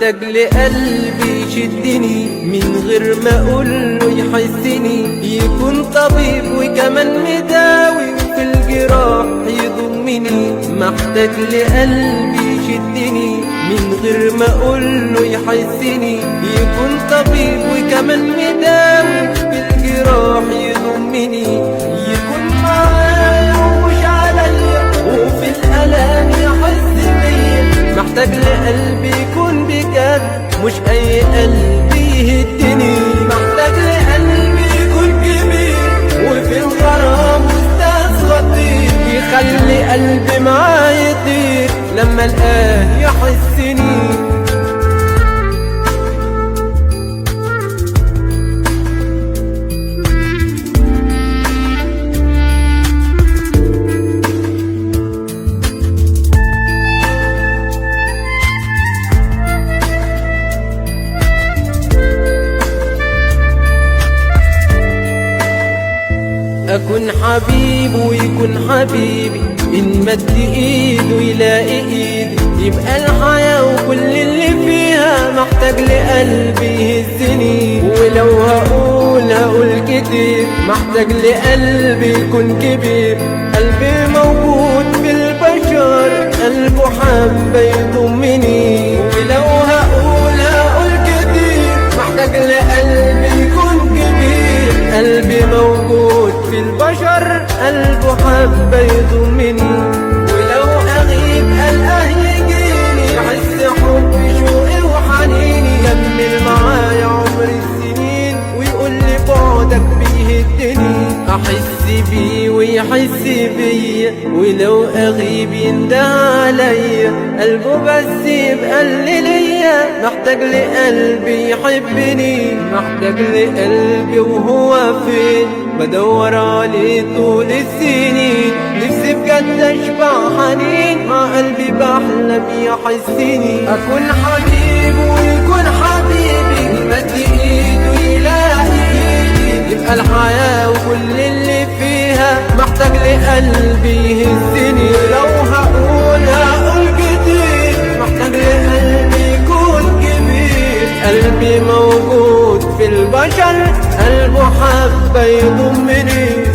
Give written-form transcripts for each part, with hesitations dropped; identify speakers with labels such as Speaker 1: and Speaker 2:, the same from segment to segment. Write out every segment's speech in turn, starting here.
Speaker 1: محتاج لقلبي يشدني من غير ما اقوله يحسني، يكون طبيب وكمان مداوي وفي الجراح يضمني. محتاج لقلبي يشدني من غير ما اقوله يحسني، يكون طبيب وكمان مداوي في الجراح يضمني. يكون معايا ومش عليا وفي الألم يحس بيا. محتاج لقلبي يكون بجد مش أي قلب يهدني. محتاج لقلبي يكون كبير وفي الغرام أستاذ خطير، يخلي قلبي معاه يطير لما الآه يحسني. أكون حبيب ويكون حبيبي، إن مد إيده يلاقي إيدي، يبقى الحياة وكل اللي فيها. محتاج لقلبي يهزني ولو هقول كتير. محتاج لقلبي يكون كبير، قلبي موجود في البشر، قلبه حابة يضمني. ولو هقول كتير. محتاج لقلبي يكون كبير، قلبي موجود في البشر، قلبه حابة يضمني. ولو أغيب الأه يجيني، يحس حبي شوقي وحنيني. كمل معايا عمر السنين ويقول لي بعدك بيهدني. أحس بيه ويحس بيا، ولو أغيب ينده عليا، قلبه بس يبقى اللي ليا. محتاج لقلبي يحبني، محتاج لقلبي وهو فين، بدور عليه طول السنين. نفسي بجد اشبع حنين، مع قلبي بحلم يحسني. اكون حبيب ويكون حبيبي، يمد ايده يلاقي ايدي، يبقى الحياة وكل اللي فيها. محتاج لقلبي يهزني ولو هقول كتير. محتاج لقلبي يكون كبير، قلبي موجود في البشر، قلبه حابة يضمني.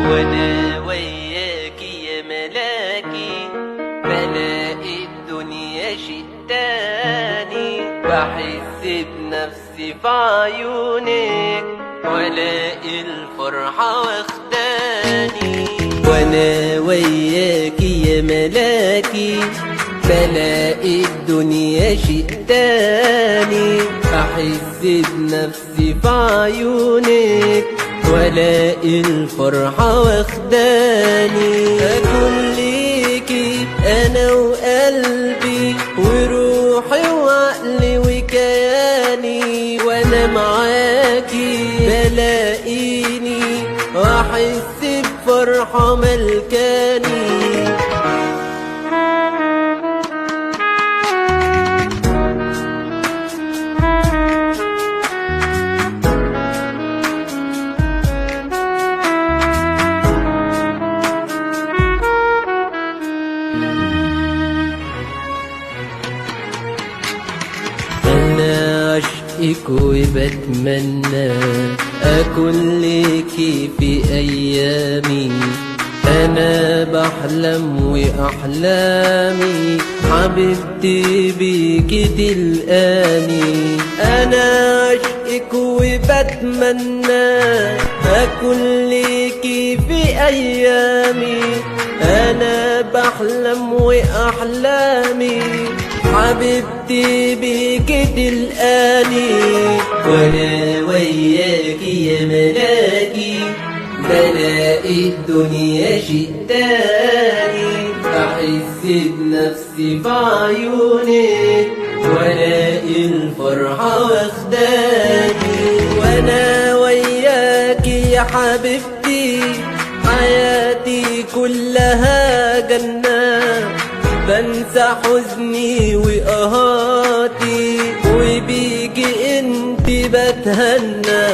Speaker 2: وانا وياكي يا ملاكي، بلاقي الدنيا شيء تاني. بحس بنفسي في عيونك والاقي الفرحة واخداني. وانا وياكي يا ملاكي، بلاقي الدنيا شيء تاني. بحس بنفسي في عيونك والاقي الفرحة واخداني. اكون ليكي انا وقلبي وروحي وعقلي وكياني، وانا معاكي بلاقيني واحس بفرحة ملكاني. عشقك وبتمنى أكون ليكي في أيامي. أنا بحلم وأحلامي حبيبتي بيكي تلقاني. أنا عشقك وبتمنى أكون ليكي في أيامي. أنا بحلم وأحلامي حبيبتي بيكي تلقاني. وانا وياكي يا ملاكي، بلاقي الدنيا شيء تاني، بحس بنفسي في عيونك والاقي الفرحة واخداني. وانا وياكي يا حبيبتي حياتي كلها جنة، بنسى حزني وقهاتي وبيجي انت بتهنى،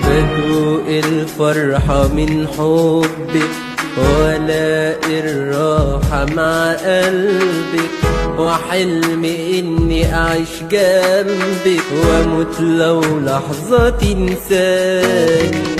Speaker 2: بدوق الفرحة من حبك والاقي الراحة مع قلبك، وحلمي اني اعيش جنبك واموت لو لحظة تنساني.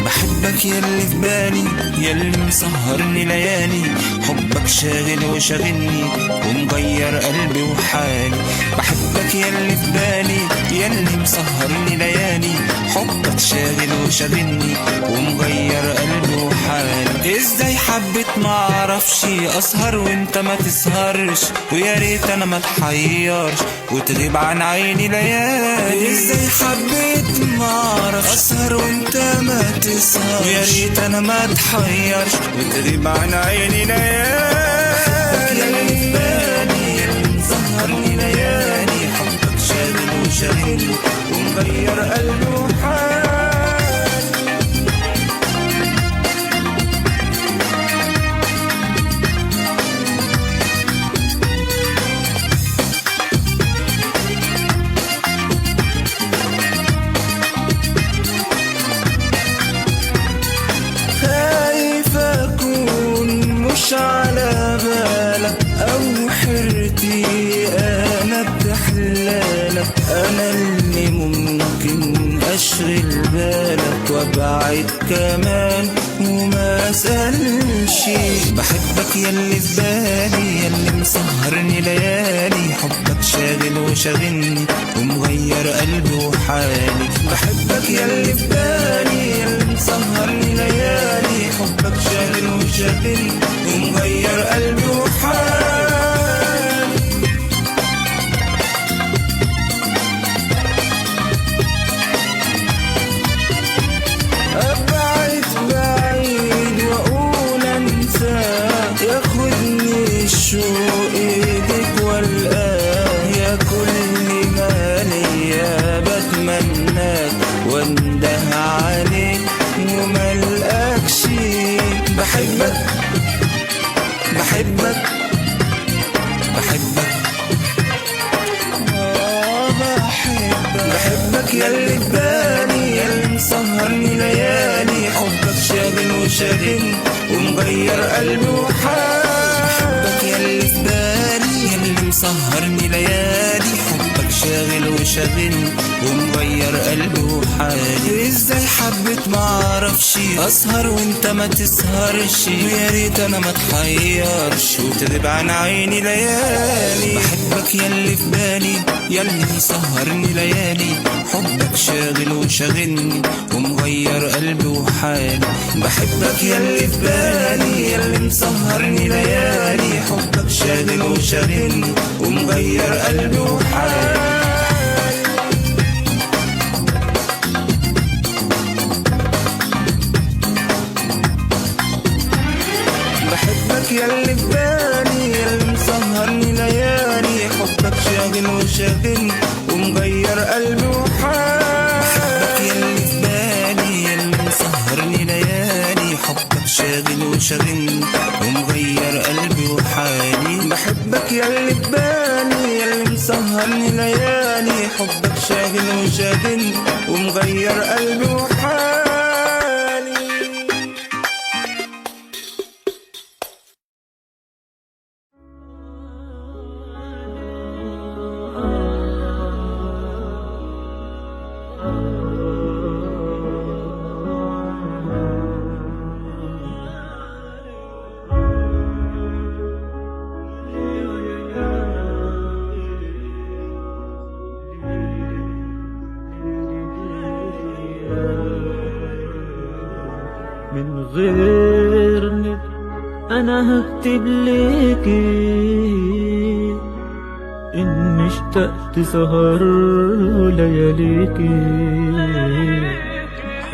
Speaker 3: بحبك ياللي في بالي، ياللي مسهرني ليالي، حبك شاغل وشاغلني ومغير قلبي وحالي. بحبك ياللي في بالي، ياللي مسهرني ليالي، حبك شاغل وشاغلني ومغير قلبي وحالي. ازاي حبيت معرفش اسهر وانت ما تسهرش، ويا ريت انا ما اتحيرش وتغيب عن عيني ليالي. ازاي حبيت معرفش اسهر وانت ما تسهر، ويا ريت انا ما اتحيرش وتغيب عن عيني ليالي. ياللي في بالي، ياللي مسهرني ليالي، حبك شاغل وشاغلني ومغير قلبي وحالي. مش على بالك او حيرتي انا بتحلالك، انا اللي ممكن اشغل بالك وابعد كمان وما اسالش. بحبك ياللي في بالي، ياللي مسهرني ليالي، حبك شاغل وشاغلني ومغير قلبي وحالي. بحبك ياللي في بالي، ياللي مسهرني ليالي، حبك شاغل وشاغلني ومغير قلبي وحالي. ابعد بعيد واقول انساك، ياخدني الشوق ايدك والقاك، يا كل ما ليا بتمناك وانده عليك وملقاكش. بحبك بحبك بحبك بحبك ياللي في بالي، ياللي مسهرني ليالي، حبك شاغل وشاغلني ومغير قلبي وحالي. بحبك ياللي في بالي، ياللي مسهرني ليالي، حبك شاغل وشاغلني ومغير قلبي وحالي. ازاي حبيت معرفش اسهر وانت ما تسهرش، ويا ريت انا ما اتحيرش وتغيب عن عيني ليالي. بحبك ياللي في بالي، ياللي مسهرني ليالي، حبك شاغل وشاغلني ومغير قلبي وحالي. بحبك ياللي في بالي، ياللي مسهرني ليالي، حبك شاغل وشاغلني ومغير قلبي وحالي. بحبك ياللي في بالي، ياللي مسهرني ليالي، حبك شاغل وشاغلني ومغير قلبي وحالي. بحبك ياللي في بالي، ياللي مسهرني ليالي، حبك شاغل وشاغلني ومغير قلبي وحالي. بحبك ياللي في بالي، ياللي مسهرني ليالي، حبك شاغل وشاغلني ومغير قلبي وحالي.
Speaker 4: غيرني أنا هكتب ليكي إني اشتقت سهر لياليكي،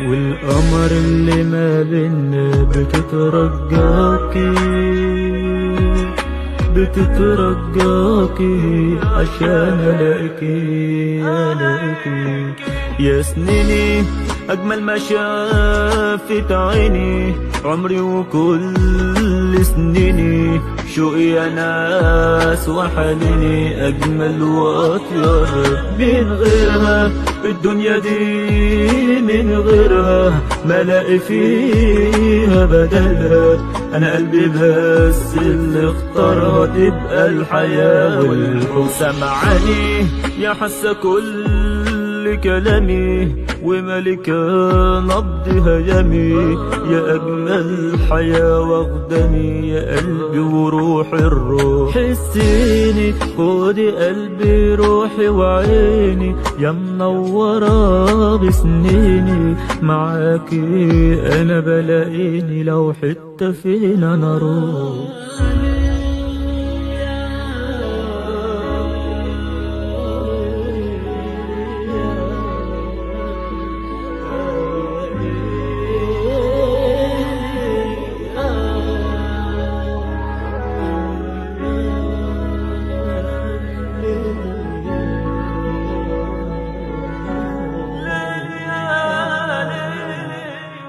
Speaker 4: والقمر اللي ما بينا بتترجاكي عشان ألاقيكي يا سنيني أجمل ما شافت عيني، عمري وكل سنيني شوقي يا ناس وحنيني أجمل وأطير من غيرها الدنيا دي، من غيرها ما لاقي فيها بدلها. أنا قلبي بس اللي اختارها تبقى الحياة والحب. سمعاني يا حاسة كل كلامي وملكة نبض هيامي، يا أجمل حياة واخداني يا قلبي وروح الروح. حسيني خدي قلبي روحي وعيني يا منورة بسنيني، معاكي أنا بلاقيني لو حتة فينا أنا أروح.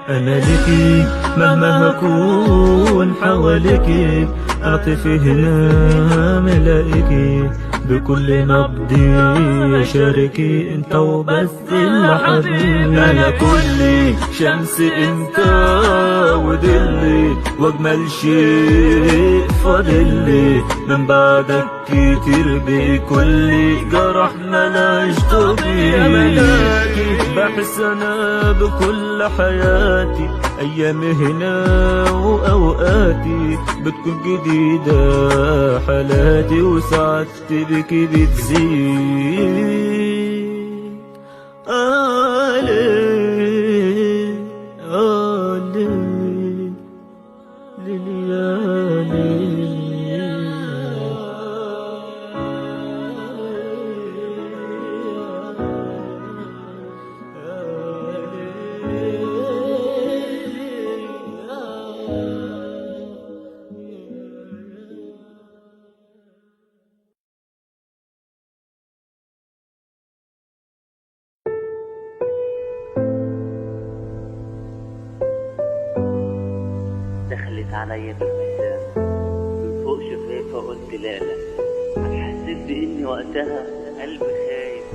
Speaker 4: أنا ليكي مهما هكون حواليكي، أعطفي هنا ملاقيكي بكل نبضي شاركي انت وبس اللي حبيبي. أنا كلي شمس انت ودلي واجمل شيء فاضلي، من بعدك كتير بكل جرح ملاش طبيعي. بحس انا بكل حياتي ايامي هنا واوقاتي بتكون جديدة حالاتي، وسعادتي بيكي بتزيد.
Speaker 5: دخلت عليا بابتسام من فوق شفايفها قلت لا لا، حسيت بإني وقتها قلبي خايف.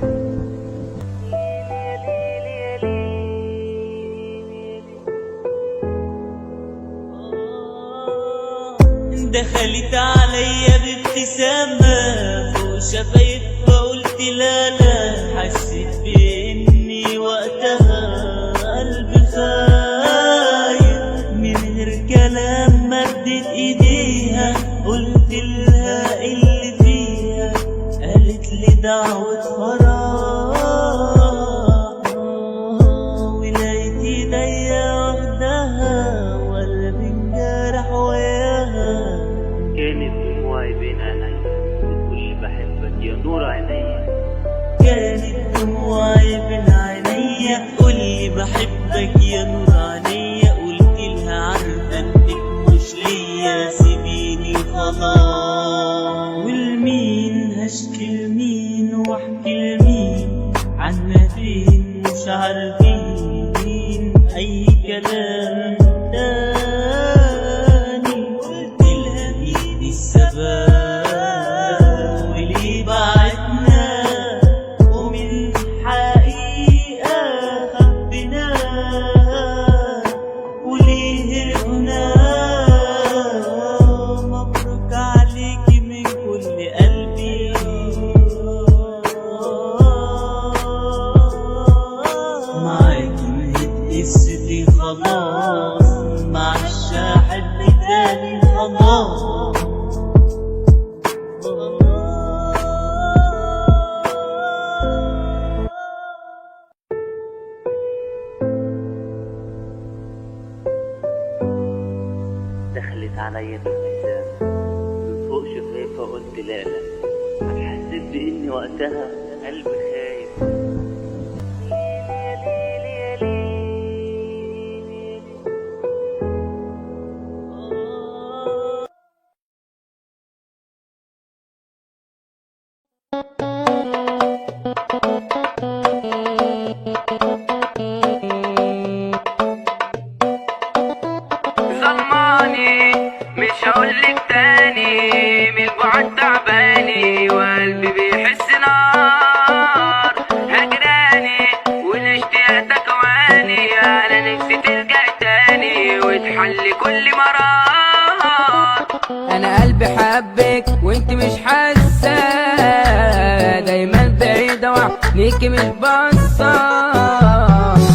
Speaker 5: دخلت عليا بابتسامة فوق شفايفها قلت لا لا، حسيت بإني وقتها قلبي خايف. من غير كلام مدت ايديها قلت لها اللي فيها، قالت لي دعوة فرح، ولقيت ايديا واخدها ولا بنجرح وياها. كانت دموعي بين عينيا بتقولي بحبك يا نور عينيا، كانت دموعي بين عينيا قولي بحبك يا نور عينيا. عارفة انك مش ليا سيبيني خلاص، والمين هشكي لمين واحكي لمين عن ما بين مش عارفين اي كلام تاني. قلت لها مين السبب وليه بعدنا ومن حقيقة خبيناها، مبروك عليكي من كل قلبي. معاكي نهيت قصتي خلاص. عليا بابتسامة من فوق شفايفها قلت لا لا. حسيت بإني وقتها قلبي خايف.
Speaker 2: ظلماني مش هقولك تاني، من البعد تعباني وقلبي بيحس نار هجراني، والاشتياق تكواني انا نفسي ترجع تاني وتحل كل مرار. انا قلبي حبك وانت مش حاسه، دايما بعيده وعنيكي مش باصه،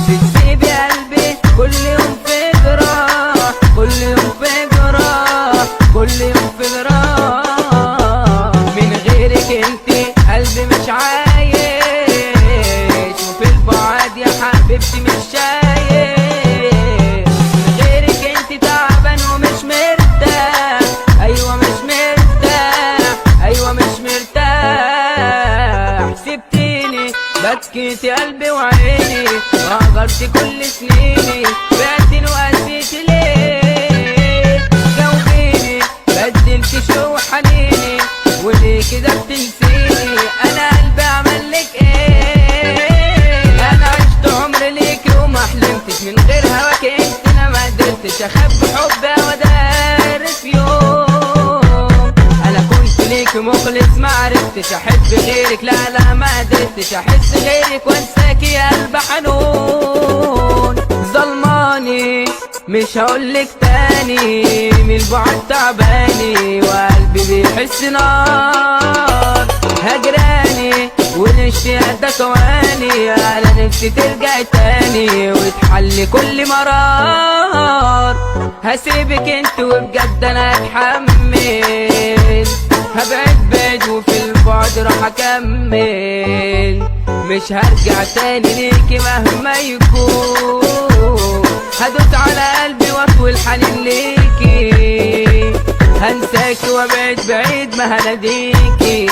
Speaker 2: بتسيبي قلبي كل يوم في جراح، كل يوم في جراح، كل يوم في جراح. من غيرك انت قلبي مش عايش، وفي البعاد يا حبيبتي مش شايف. من غيرك انت تعبان ومش مرتاح، ايوه مش مرتاح، ايوه مش مرتاح. سبتيني بكيتي قلبي وعيني، وهجرتي كل سنيني، بعتني وقسيت ليه؟ جاوبيني بدلتي شو حنيني، وليه كده بتنسيني؟ انا قلبي عملك ايه؟ انا عشت عمري ليكي وما حلمتش من غير هواك انت، انا ما قدرتش اخبي حبي واداري في يوم. انا كنت ليكي مخلص ما عرفتش احب غيرك، لا لا ما قدرتش احس غيرك وانساكي يا قلب حنون. ظلماني مش هقولك تاني، من البعد تعباني وقلبي بيحس نار هجراني، والاشتياق ده كواني انا نفسي ترجع تاني وتحل كل مرار. هسيبك انت وبجد انا اتحمل، هبعد بعيد وفي البعد راح اكمل، مش هرجع تاني ليكي مهما يكون. هدوس على قلبي واطوي الحنين ليكي، هنساكي وابعد بعيد ما هناديكي.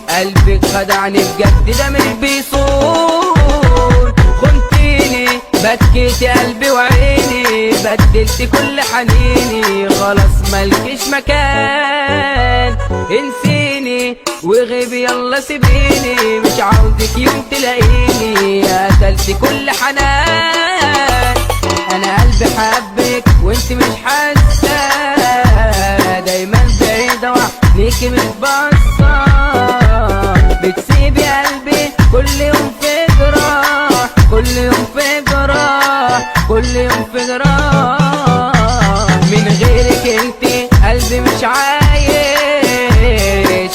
Speaker 2: قلبك خدعني بجد ده مش بيصون، خنتيني بكيتي قلبي وعيني، بدلتي كل حنيني، خلاص ملكش مكان. انسيني وغيبي يلا سيبيني، مش عاوزك يوم تلاقيني، قتلتي كل حنان. انا قلبي حبك وانت مش حاسه، دايما بعيده وعنيكي مش باصه، بتسيبي قلبي كل يوم في جراح، كل يوم في جراح، كل يوم في جراح. من غيرك انت قلبي مش عايش،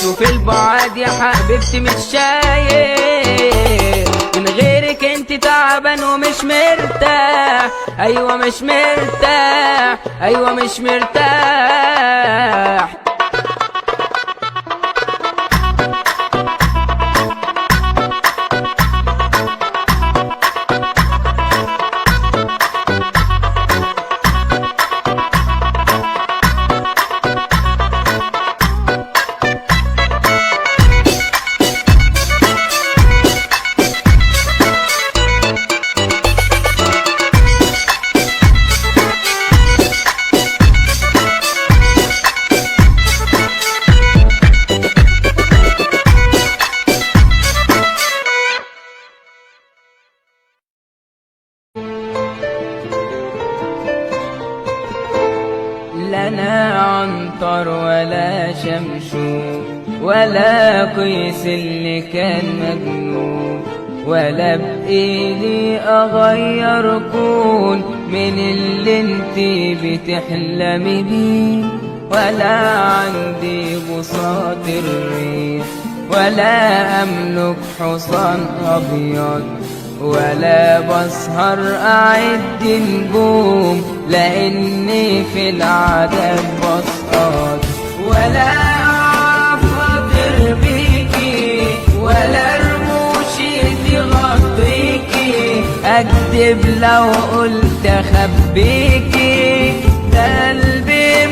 Speaker 2: وفي البعاد يا حبيبتي مش شايف. من غيرك انت تعبان ومش مرتاح، ايوه مش مرتاح، ايوه مش مرتاح. لا انا عنتر ولا شمشون، ولا قيس اللي كان مجنون، ولا بإيدي أغير كون من اللي انتي بتحلمي بيه، ولا عندي بساط الريح، ولا أملك حصان أبيض، ولا بسهر أعد نجوم لأني في العدد بسقط، ولا أعرف أطير بيكي، ولا رموشي تغطيكي، أكدب لو قلت أخبيكي، ده قلبي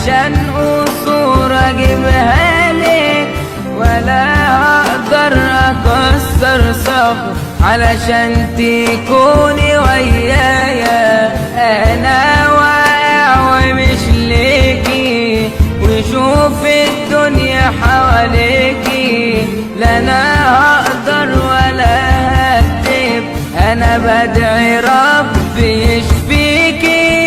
Speaker 2: علشان قصور اجيبها لك، ولا هقدر اكسر صخر علشان تكوني ويايا. انا واقع ومش ليكي، وشوف الدنيا حواليكي، لا انا هقدر ولا هكتب، انا بدعي ربي يشفيكي.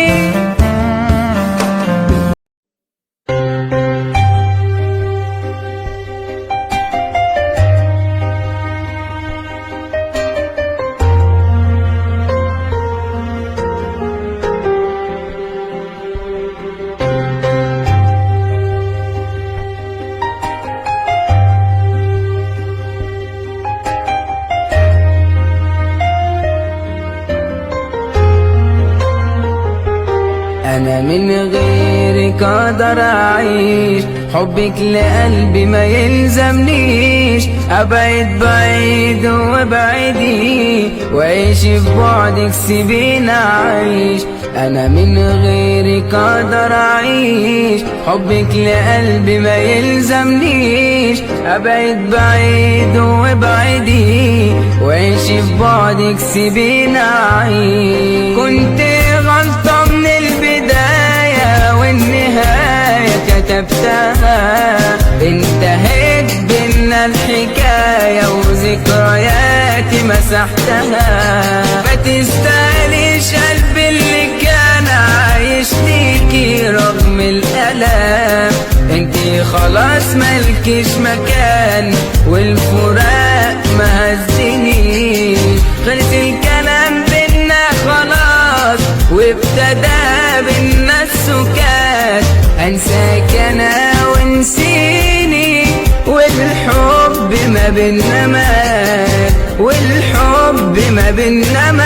Speaker 2: أنا من غيرك أقدر أعيش، حبك لقلبي ما يلزمنيش، أبعد بعيد وابعدي، وعيش في بعدك سيبيني أعيش. أنا من غيرك أقدر أعيش، حبك لقلبي ما يلزمنيش، أبعد بعيد وابعدي، وعيش في بعدك سيبيني أعيش. كنت غلطة من البداية والنهاية كتبتها، انتهت بينا الحكاية وذكرياتي مسحتها. ما تستاهليش قلبي اللي كان عايش ليكي رغم الألم، انتي خلاص ملكيش مكان، والفراق ما هزنيش. خلص الكلام بينا خلاص وابتدى بينا السكات، انساك انا ونسيني، والحب ما بينا مات، والحب ما بينا مات.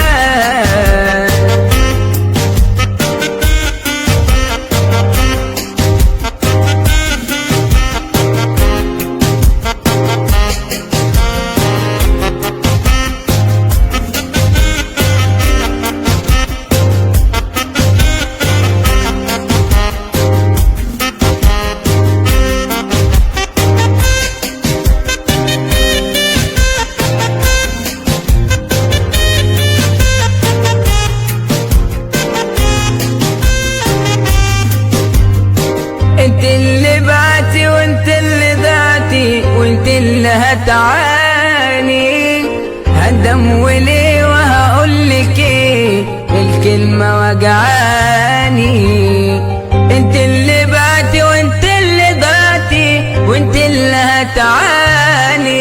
Speaker 2: انت اللي بعتي وانت اللي ضعتي، وانت اللي هتعاني، هندم وليه وهقولك ايه، الكلمة وجعاني. انت اللي بعتي وانت اللي ضعتي، وانت اللي هتعاني،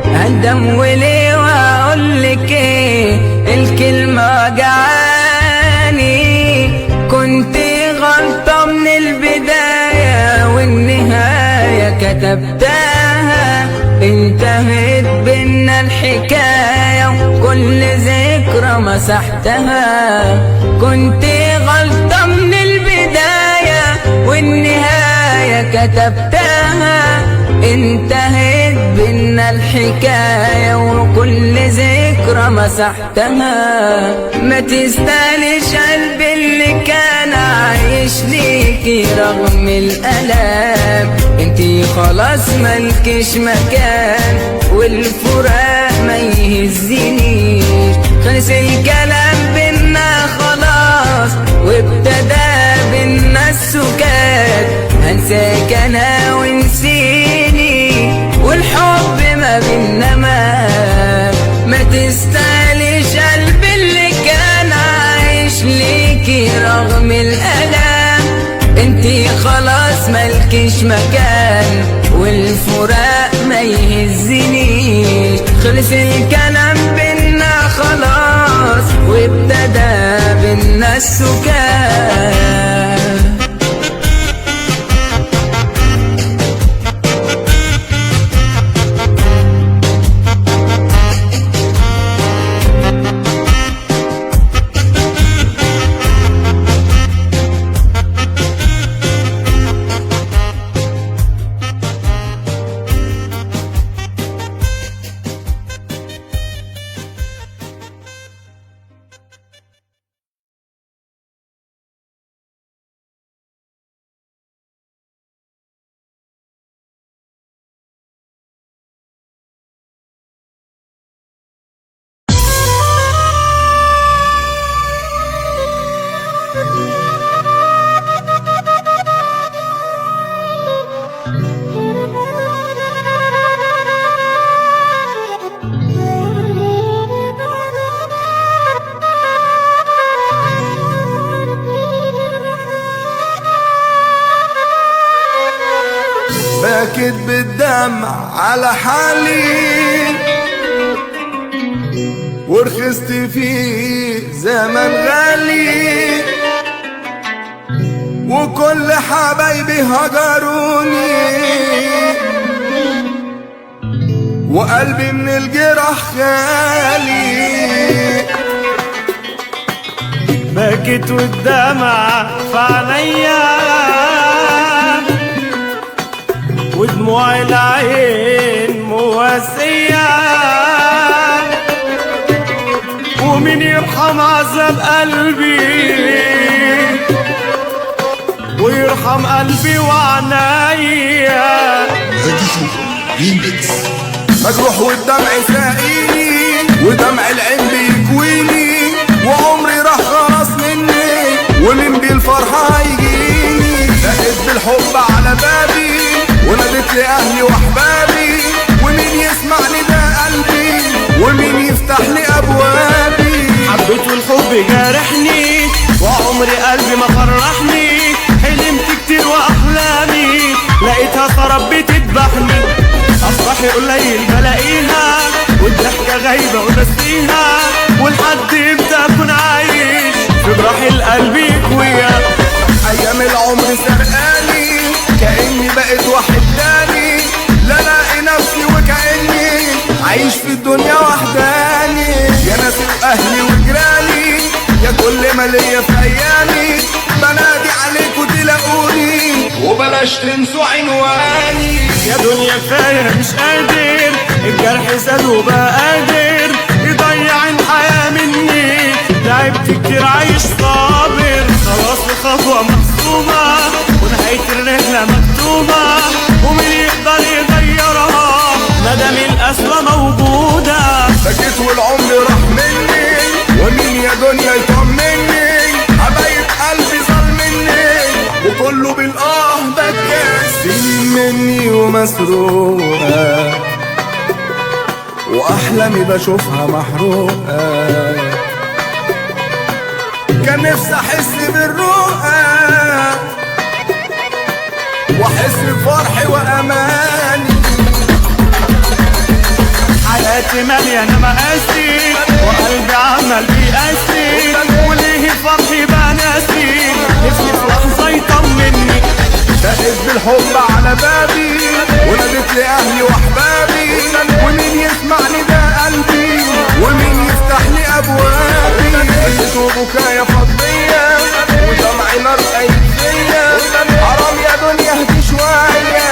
Speaker 2: هندم وليه وهقولك ايه، الكلمة وجعاني. كنت غلطة من البداية والنهاية كتبتها، انتهت بينا الحكاية وكل ذكرى مسحتها. كنت غلطة من البداية والنهاية كتبتها، انتهت بينا الحكاية وكل ذكرى مسحتها. ما تستاهلش قلبي اللي كان عايش ليكي رغم الألم، انتي خلاص ملكش مكان، والفراق ما يهزنيش. خلص الكلام بينا خلاص وابتدى بينا السكات، هنساك انا ونسيني، والحب ما بينا مات. ما تستاهلش قلبي اللي كان عايش ليكي رغم الألم، انتي خلاص ملكش مكان، والفراق ما يهزنيش. خلص الكلام بينا خلاص وابتدى بينا السكات.
Speaker 6: ساكت بالدمع على حالي، ورخصت فيه زمن غالي، وكل حبايبي هجروني، وقلبي من الجرح خالي.
Speaker 4: بكيت والدمع في عينيا، ودموع العين مواسية، ومين يرحم عذاب قلبي ويرحم قلبي وعنايا.
Speaker 6: مجروح والدمع ساقيني، ودمع العين بيكويني، وعمري راح خلاص مني، ومين بالفرحة هيجيني. دقت بالحب على بابي، وناديت لأهلي وأحبابي، ومين يسمعني ده قلبي، ومين يفتح لي أبوابي.
Speaker 4: حبيت والحب جارحني، وعمري قلبي ما فرحني، حلمت كتير وأحلامي لقيتها سراب بتذبحني. أصبحي قليل بلاقيها، والضحكة غايبة ونسيها، ولحد امتى أكون عايش في جراح القلب يكويها.
Speaker 6: أيام العمر سرقاني، كأني بقيت واحد تاني، لا الاقي نفسي وكأني عايش في الدنيا وحداني. يا ناسي وأهلي وجيراني، يا كل ما ليا في أيامي، بنادي عليكوا تلاقوني، وبلاش تنسوا عنواني.
Speaker 4: يا دنيا كفاية مش قادر، الجرح زاد وبقى قادر يضيع الحياة مني. تعبت كتير عايش صابر، خلاص الخطوة محسومة، ونهاية الرحلة مكتوبة، ومين يقدر يغيرها مادام القسوة موجودة.
Speaker 6: سكت والعمر راح مني، ومين يا دنيا يطمني، حبايب قلبي ظلمني، وكله بالآه بكاس. سنين مني ومسروقة، وأحلامي بشوفها محروقة، كان نفسي أحس بالروقة، وأحس بفرحي وأماني.
Speaker 4: حياتي مليانة مقاسي، وقلبي عمال بيقاسي، وليه فرحي بقى ناسي، نفسي في لحظة يطمني.
Speaker 6: دقت بالحب على بابي، وناديت لأهلي وأحبابي، ومين يسمعني ده قلبي، ومين يفتح لي أبوابي. بكيت وبكايا فضية، ودمعي نار قايد فيا، حرام يا دنيا اهدي شوية.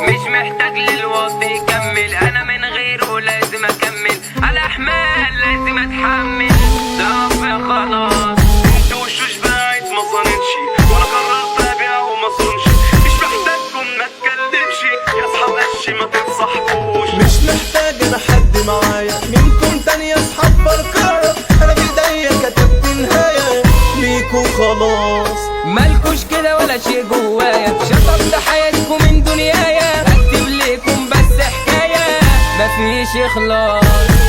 Speaker 2: مش محتاج للوقت يكمل، انا من غيره لازم اكمل، على احمال لازم اتحمل، ضعف خلاص. انت وشوش بعيد ما صنتش، ولا قررت ابيع وما صنش، مش محتاجكم ما تكلمش، يا اصحاب قش ما تتصاحبوش.
Speaker 1: مش محتاج انا حد معايا، منكم تاني اصحاب بركايا، انا بايديا كتبت نهاية ليكوا خلاص.
Speaker 2: مالكوش كده ولا شيء جوايا، شطبت حياتكم من دنيايا، اكتب ليكم بس حكاية مفيش اخلاص.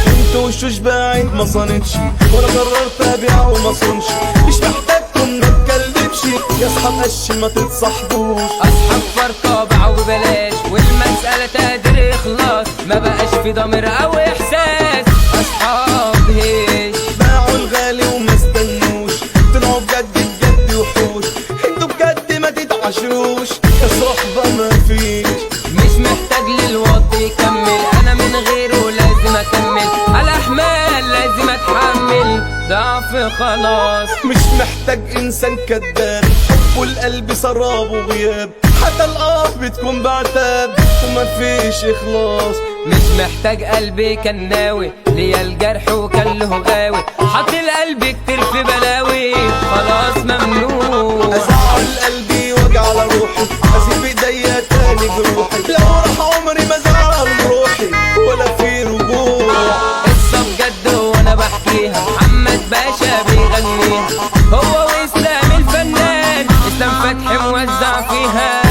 Speaker 1: انتوا وشوش بعيد ما صنتش، ولا قررت ابيع وما صنش، مش محتاجكم ما تكلمش، يا اصحاب قش ما تتصاحبوش.
Speaker 2: اصحاب فرقة باعوا ببلاش، والمسألة تقدير اخلاص، ما بقاش في ضمير او احساس. اصحاب هيش
Speaker 1: باعوا الغالي وما استنوش، طلعوا بجد بجد وحوش، انتوا بجد ما تتعاشروش، يا صحبة ما فيش.
Speaker 2: مش محتاج للوقت يكمل، انا من غيره لازم اكمل، على احمال لازم اتحمل، ضعف خلاص.
Speaker 1: مش محتاج انسان كداب، والقلب سراب وغياب، حتى الآه بتكون بعتاب ومفيش إخلاص.
Speaker 2: مش محتاج قلبي كان ناوي ليا الجرح وكان له غاوي، حط القلب كتير في بلاوي خلاص ممنوع.
Speaker 1: أزعل قلبي وجع على روحي، أسيب ايديا تاني جروحي، لو راح عمري ما زعل روحي ولا في رجوع.
Speaker 2: قصة بجد وانا بحكيها، محمد باشا بيغنيها، هو واسلام الفنان، اسلام فتحي موزع فيها.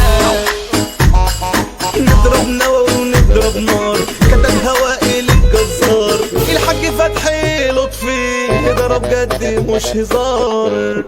Speaker 1: نضرب نوى ونضرب نار، كتبها وائل الجزار، الحاج فتحي لطفي، ده بجد مش هزار.